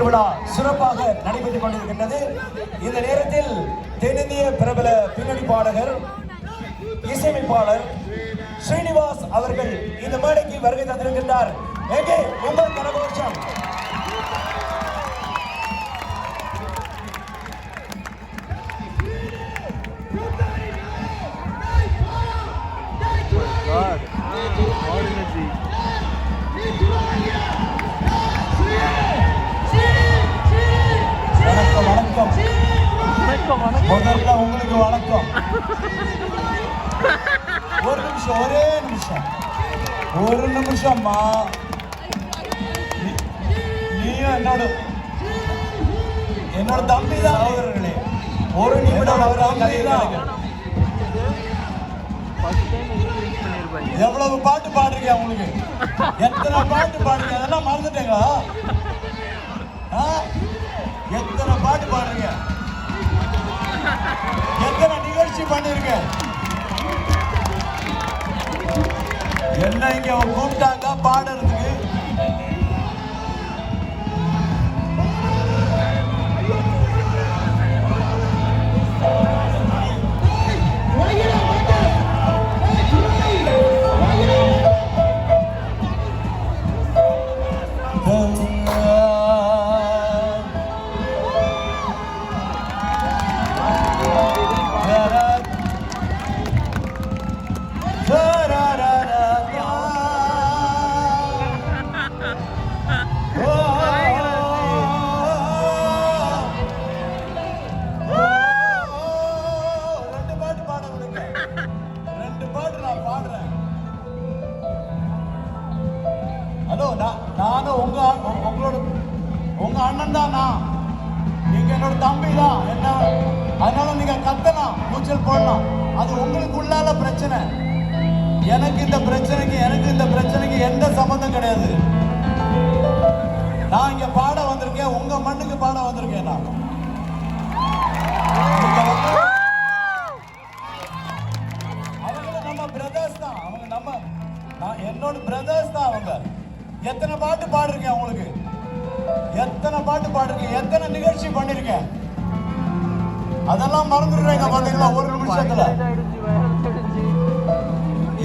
திருவிழா சிறப்பாக நடைபெற்றுக் கொண்டிருக்கின்றது. இந்த நேரத்தில் தென்னிந்திய பிரபல பின்னணி பாடகர் இசையமைப்பாளர் ஸ்ரீனிவாஸ் அவர்கள் இந்த மேடைக்கு வருகை தந்திருக்கின்றார். எங்கே உங்கள் கரகோஷம்? முதல்ல உங்களுக்கு வணக்கம். ஒரு நிமிஷம், ஒரு நிமிஷம்மா. நீயும் என்னோட தம்பி தான் அவர்களே. ஒரு நிமிடம் அவர் தம்பி தான். எவ்வளவு பாட்டு பாடுறீங்க? உங்களுக்கு எத்தனை பாட்டு பாடுறீங்க? அதெல்லாம் மறந்துட்டீங்களா? எத்தனை பாட்டு பாடுறீங்க? எத்தனை நிகழ்ச்சி பண்ணிருக்க? என்ன இங்க கூப்பிட்டாங்க பாடுறதுக்கு? நானும் உங்க அண்ணன் தான். நீங்க என்னோட தம்பி தான். என்ன அதனால நீங்க கத்தலாம், கூச்சல் போடலாம். அது உங்களுக்கு உள்ளால பிரச்சனை. எனக்கு இந்த பிரச்சனைக்கு எந்த சம்பந்தம் கிடையாது. நான் இங்க பாட வந்திருக்கேன், உங்க மண்ணுக்கு பாட வந்திருக்கேன். நான் அவங்க நம்ம பிரதர்ஸ் தான். என்னோட பிரதர்ஸ் தான் அவங்க. எத்தனை பாட்டு பாடுறீங்க? உங்களுக்கு எத்தனை பாட்டு பாடுறீங்க? எத்தனை நிகழ்ச்சி பண்ணிருக்கேன்? அதெல்லாம் மறந்துடுறீங்க பாத்தீங்களா ஒரு நிமிஷத்துல.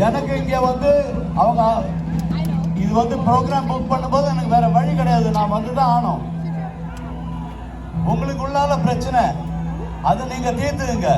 எனக்கு இங்க அவங்க இது ப்ரோக்ராம் புக் பண்ணும்போது எனக்கு வேற வழி கிடையாது. நான் வந்துதான் ஆனோம். உங்களுக்கு உள்ளால பிரச்சனை, அதை நீங்க தீர்த்துங்க.